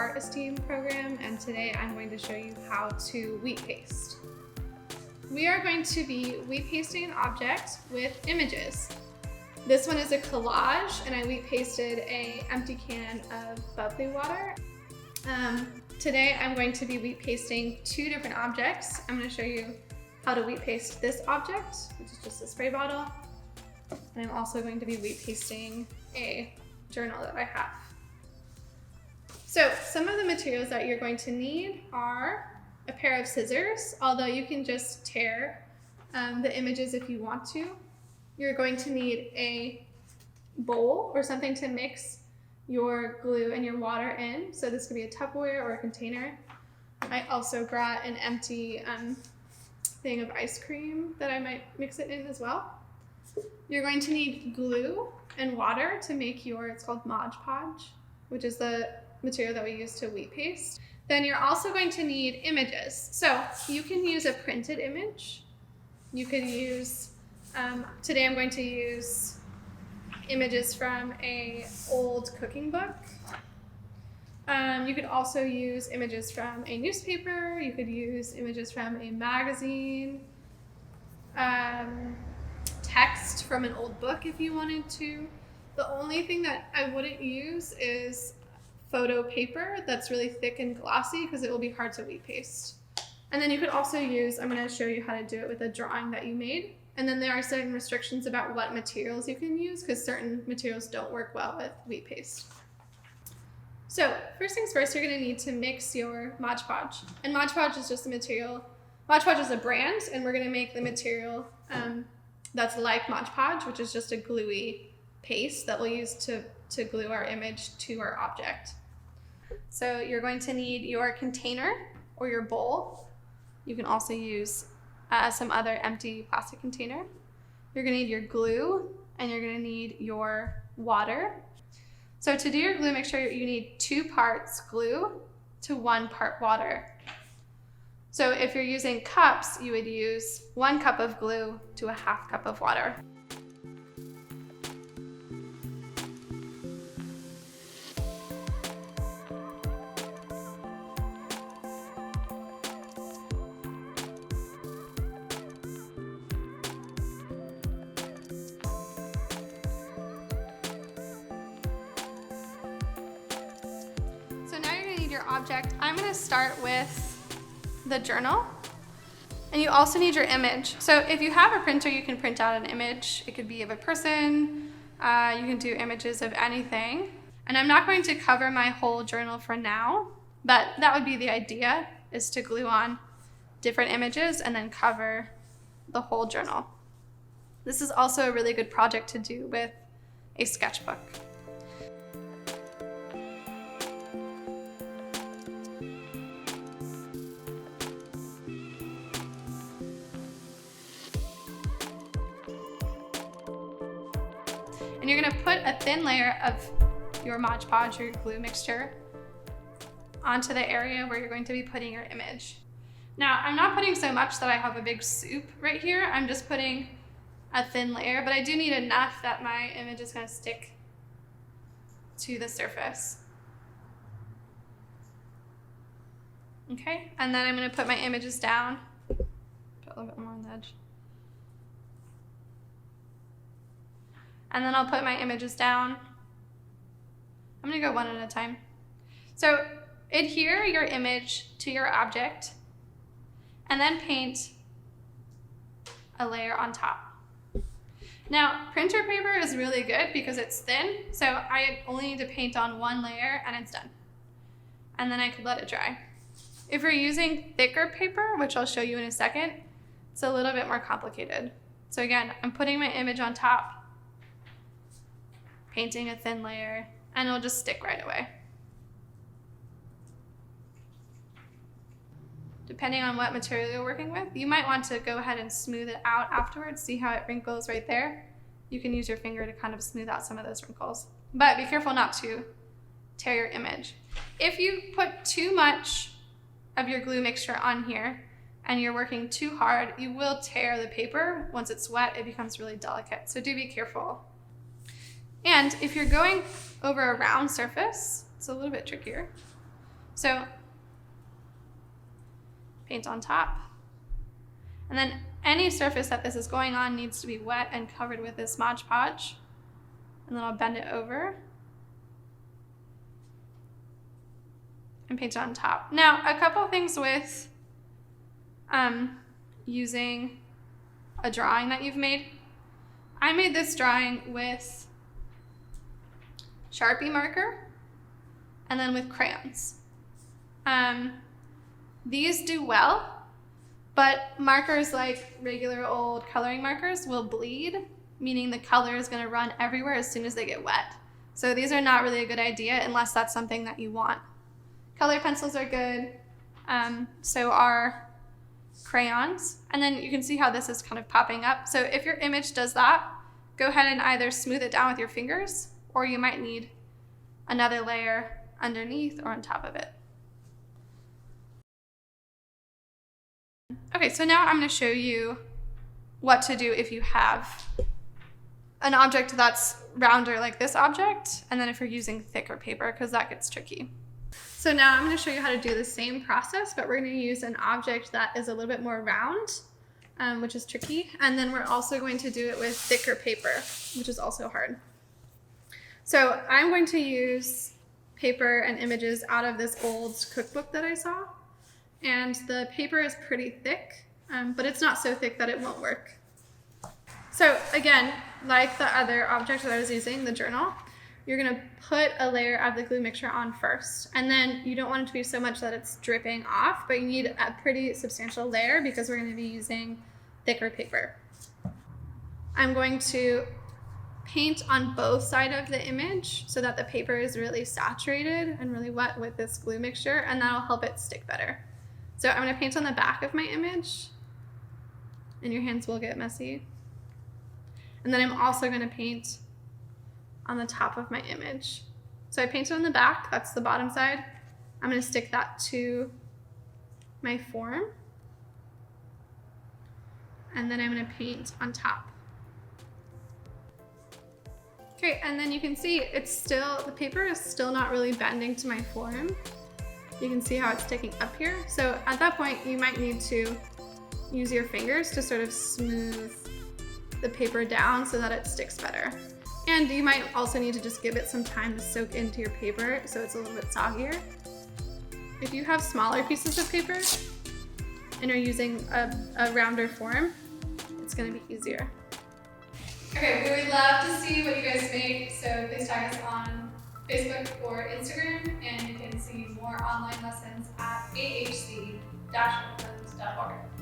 ArtEsteem program, and today I'm going to show you how to wheat paste. We are going to be wheat pasting an object with images. This one is a collage, and I wheat pasted an empty can of bubbly water. Today I'm going to be wheat pasting two different objects. I'm going to show you how to wheat paste this object, which is just a spray bottle. And I'm also going to be wheat pasting a journal that I have. So some of the materials that you're going to need are a pair of scissors, although you can just tear the images if you want to. You're going to need a bowl or something to mix your glue and your water in. So this could be a Tupperware or a container. I also brought an empty thing of ice cream that I might mix it in as well. You're going to need glue and water to make it's called Mod Podge, which is the material that we use to wheat paste. Then you're also going to need images. So you can use a printed image. You could use, today I'm going to use images from an old cooking book. You could also use images from a newspaper. You could use images from a magazine, text from an old book if you wanted to. The only thing that I wouldn't use is photo paper that's really thick and glossy because it will be hard to wheat paste. And then you could also use, I'm going to show you how to do it with a drawing that you made. And then there are certain restrictions about what materials you can use because certain materials don't work well with wheat paste. So first things first, you're going to need to mix your Mod Podge. And Mod Podge is just a material. Mod Podge is a brand, and we're going to make the material that's like Mod Podge, which is just a gluey paste that we'll use to glue our image to our object. So you're going to need your container or your bowl. You can also use some other empty plastic container. You're going to need your glue, and you're going to need your water. So to do your glue, make sure you need 2 parts glue to 1 part water. So if you're using cups, you would use 1 cup of glue to 1/2 cup of water. So now you're going to need your object. I'm going to start with the journal, and you also need your image. So if you have a printer, you can print out an image. It could be of a person. You can do images of anything. And I'm not going to cover my whole journal for now, but that would be the idea, is to glue on different images and then cover the whole journal. This is also a really good project to do with a sketchbook. And you're going to put a thin layer of your Mod Podge, your glue mixture, onto the area where you're going to be putting your image. Now, I'm not putting so much that I have a big soup right here. I'm just putting a thin layer, but I do need enough that my image is going to stick to the surface. Okay, and then I'm going to put my images down. Put a little bit more on the edge. And then I'll put my images down. I'm gonna go one at a time. So adhere your image to your object and then paint a layer on top. Now, printer paper is really good because it's thin, so I only need to paint on 1 layer and it's done. And then I could let it dry. If you're using thicker paper, which I'll show you in a second, it's a little bit more complicated. So again, I'm putting my image on top, painting a thin layer, and it'll just stick right away. Depending on what material you're working with, you might want to go ahead and smooth it out afterwards. See how it wrinkles right there? You can use your finger to kind of smooth out some of those wrinkles. But be careful not to tear your image. If you put too much of your glue mixture on here and you're working too hard, you will tear the paper. Once it's wet, it becomes really delicate. So do be careful. And if you're going over a round surface, it's a little bit trickier. So paint on top. And then any surface that this is going on needs to be wet and covered with this Mod Podge. And then I'll bend it over and paint it on top. Now, a couple things with using a drawing that you've made. I made this drawing with Sharpie marker and then with crayons. These do well, but markers like regular old coloring markers will bleed, meaning the color is going to run everywhere as soon as they get wet. So these are not really a good idea unless that's something that you want. Color pencils are good, so are crayons. And then you can see how this is kind of popping up. So if your image does that, go ahead and either smooth it down with your fingers, or you might need another layer underneath or on top of it. Okay, so now I'm going to show you what to do if you have an object that's rounder like this object, and then if you're using thicker paper, because that gets tricky. So now I'm going to show you how to do the same process, but we're going to use an object that is a little bit more round, which is tricky. And then we're also going to do it with thicker paper, which is also hard. So I'm going to use paper and images out of this old cookbook that I saw. And the paper is pretty thick, but it's not so thick that it won't work. So again, like the other object that I was using, the journal, you're going to put a layer of the glue mixture on first. And then you don't want it to be so much that it's dripping off, but you need a pretty substantial layer because we're going to be using thicker paper. I'm going to paint on both sides of the image so that the paper is really saturated and really wet with this glue mixture, and that'll help it stick better. So I'm going to paint on the back of my image, and your hands will get messy. And then I'm also going to paint on the top of my image. So I painted on the back, that's the bottom side. I'm going to stick that to my form. And then I'm going to paint on top. Okay, and then you can see the paper is still not really bending to my form. You can see how it's sticking up here. So at that point, you might need to use your fingers to sort of smooth the paper down so that it sticks better. And you might also need to just give it some time to soak into your paper so it's a little bit soggier. If you have smaller pieces of paper and you're using a rounder form, it's going to be easier. Okay, we would love to see what you guys make, so please tag us on Facebook or Instagram, and you can see more online lessons at ahc-oakland.org.